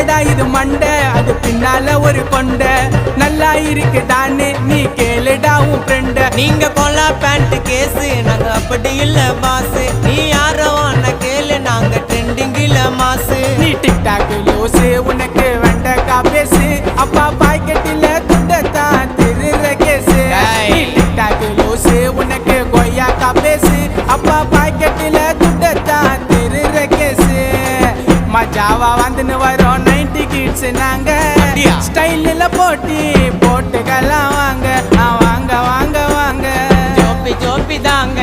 என்னடா இது மண்டை அது பின்னால ஒரு கொண்ட நல்லா இருக்குதான்னு நீ கேளுடா உன் ஃப்ரெண்ட. நீங்க கொலா பேண்ட் கேஸு நாங்க அப்படி இல்ல பாசு. நீ யாரோ கேளு நாங்க ட்ரெண்டிங்கில மாசு. நீ டிக்டாக் லூசு உனக்கு வெண்டக்கா பேசு அப்பா பாக்கெட்டில துண்டத்தான் திருற கேசு. நீ டிக்டாக் லூசு உனக்கு கொய்யாக்கா பேசு அப்பா பாக்கெட்டில துண்டத்தான் திருற கேசு. மஜாவா வந்துன்னு வரோம் 90 கிட்ஸ் நாங்க ஸ்டைல்ல போட்டுக்கலாம் வாங்க வாங்க வாங்க வாங்க ஜோப்பி ஜோப்பி தாங்க.